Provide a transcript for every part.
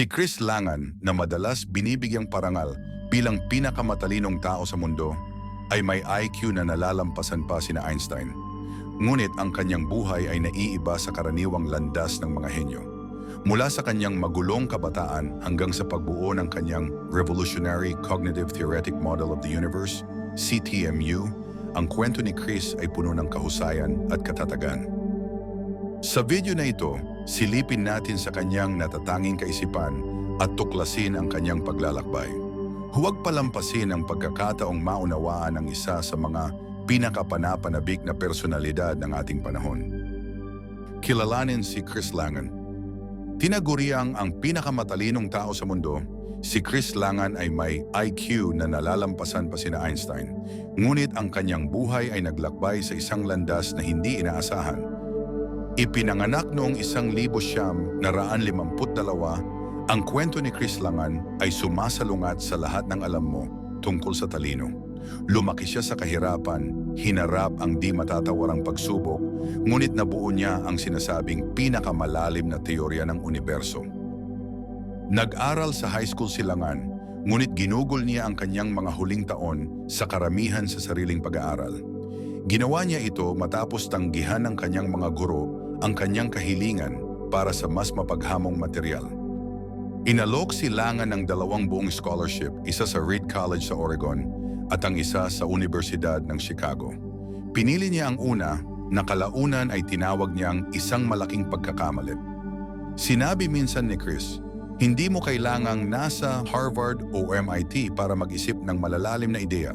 Si Chris Langan na madalas binibigyang parangal bilang pinakamatalinong tao sa mundo ay may IQ na nalalampasan pa sina Einstein. Ngunit ang kanyang buhay ay naiiba sa karaniwang landas ng mga henyo. Mula sa kanyang magulong kabataan hanggang sa pagbuo ng kanyang Revolutionary Cognitive Theoretic Model of the Universe, CTMU, ang kwento ni Chris ay puno ng kahusayan at katatagan. Sa video na ito, silipin natin sa kanyang natatanging kaisipan at tuklasin ang kanyang paglalakbay. Huwag palampasin ang pagkakataong maunawaan ang isa sa mga pinakapanapanabik na personalidad ng ating panahon. Kilalanin si Chris Langan. Tinaguriang ang pinakamatalinong tao sa mundo, si Chris Langan ay may IQ na nalalampasan pa sina Einstein. Ngunit ang kanyang buhay ay naglakbay sa isang landas na hindi inaasahan. Ipinanganak noong 1952, ang kwento ni Chris Langan ay sumasalungat sa lahat ng alam mo tungkol sa talino. Lumaki siya sa kahirapan, hinarap ang di matatawarang pagsubok, ngunit nabuo niya ang sinasabing pinakamalalim na teorya ng universo. Nag-aral sa high school si Langan, ngunit ginugol niya ang kanyang mga huling taon sa karamihan sa sariling pag-aaral. Ginawa niya ito matapos tanggihan ng kanyang mga guro ang kanyang kahilingan para sa mas mapaghamong material. Inalok si Langan ng 2 buong scholarship, isa sa Reed College sa Oregon at ang isa sa Universidad ng Chicago. Pinili niya ang una na kalaunan ay tinawag niyang isang malaking pagkakamalit. Sinabi minsan ni Chris, hindi mo kailangang nasa Harvard o MIT para mag-isip ng malalalim na ideya.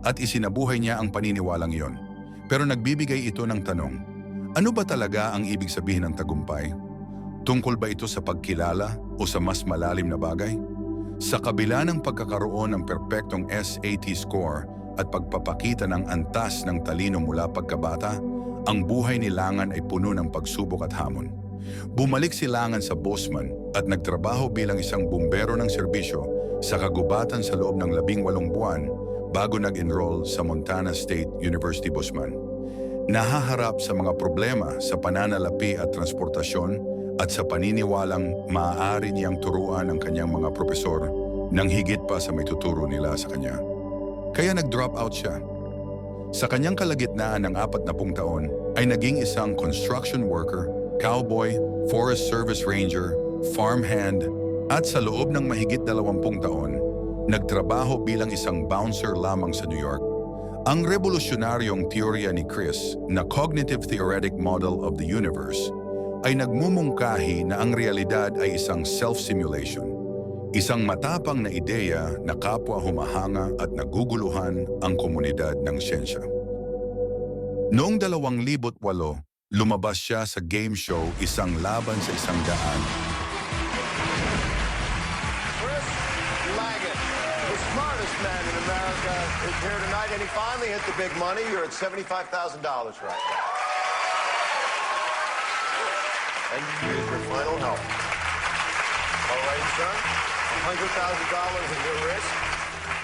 At isinabuhay niya ang paniniwalang iyon. Pero nagbibigay ito ng tanong, ano ba talaga ang ibig sabihin ng tagumpay? Tungkol ba ito sa pagkilala o sa mas malalim na bagay? Sa kabila ng pagkakaroon ng perpektong SAT score at pagpapakita ng antas ng talino mula pagkabata, ang buhay ni Langan ay puno ng pagsubok at hamon. Bumalik si Langan sa Bosman at nagtrabaho bilang isang bumbero ng serbisyo sa kagubatan sa loob ng 18 buwan bago nag-enroll sa Montana State University Bosman. Nahaharap sa mga problema sa pananalapi at transportasyon at sa paniniwalang maaari niyang turuan ang kanyang mga propesor nang higit pa sa may tuturo nila sa kanya. Kaya nag-drop out siya. Sa kanyang kalagitnaan ng 40 taon ay naging isang construction worker, cowboy, forest service ranger, farmhand, at sa loob ng mahigit 20 taon, nagtrabaho bilang isang bouncer lamang sa New York. Ang revolusyonaryong teorya ni Chris na Cognitive Theoretic Model of the Universe ay nagmumungkahi na ang realidad ay isang self-simulation. Isang matapang na ideya na kapwa humahanga at naguguluhan ang komunidad ng siyensya. Noong 2008, lumabas siya sa game show Isang Laban sa Isang Daan. Chris Langan, the smartest man in America, is here tonight, and he finally hit the big money. You're at $75,000 right now. And you use your final help. All right, son? $100,000 at your risk.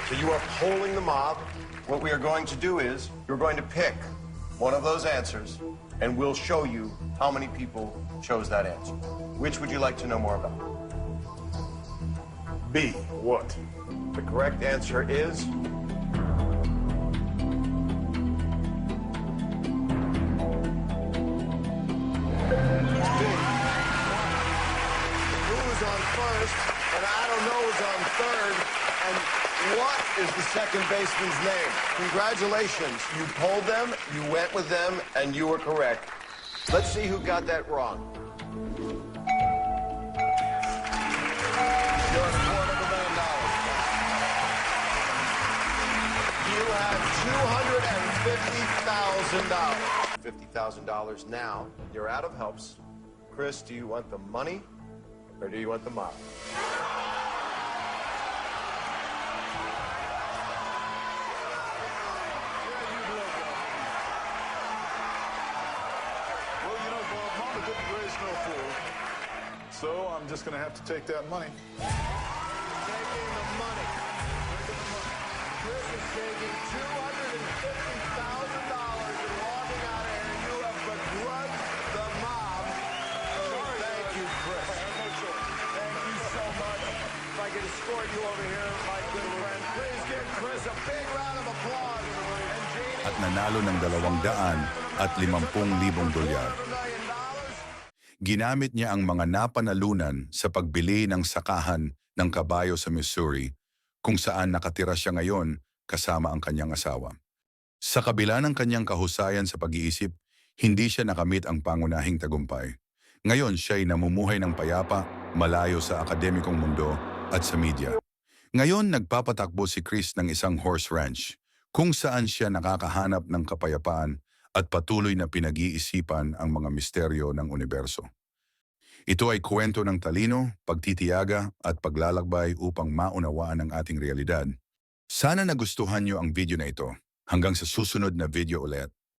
So you are polling the mob. What we are going to do is, you're going to pick one of those answers, and we'll show you how many people chose that answer. Which would you like to know more about? B. What? The correct answer is... on first, and I don't know who's on third, and what is the second baseman's name? Congratulations, you polled them, you went with them, and you were correct. Let's see who got that wrong. You're a quarter of $1 million. You have $250,000. $50,000 now. You're out of helps. Chris, do you want the money? Or do you want the mob? Well, you know, Bob, Mama didn't raise no fool. So I'm just going to have to take that money. Taking the money. Chris is taking $250,000 and walking out of here. You have begrudged the mob. Thank you, Chris. Thank you so escort you over here, my good friend. Please give Chris a big round of applause. And Janie, at nanalo ng 250,000 dolyar. Ginamit niya ang mga napanalunan sa pagbili ng sakahan ng kabayo sa Missouri, kung saan nakatira siya ngayon kasama ang kanyang asawa. Sa kabila ng kanyang kahusayan sa pag-iisip, hindi siya nakamit ang pangunahing tagumpay. Ngayon siya'y namumuhay ng payapa, malayo sa akademikong mundo at sa media. Ngayon nagpapatakbo si Chris ng isang horse ranch, kung saan siya nakakahanap ng kapayapaan at patuloy na pinag-iisipan ang mga misteryo ng universo. Ito ay kwento ng talino, pagtitiyaga at paglalakbay upang maunawaan ang ating realidad. Sana nagustuhan niyo ang video na ito. Hanggang sa susunod na video ulit.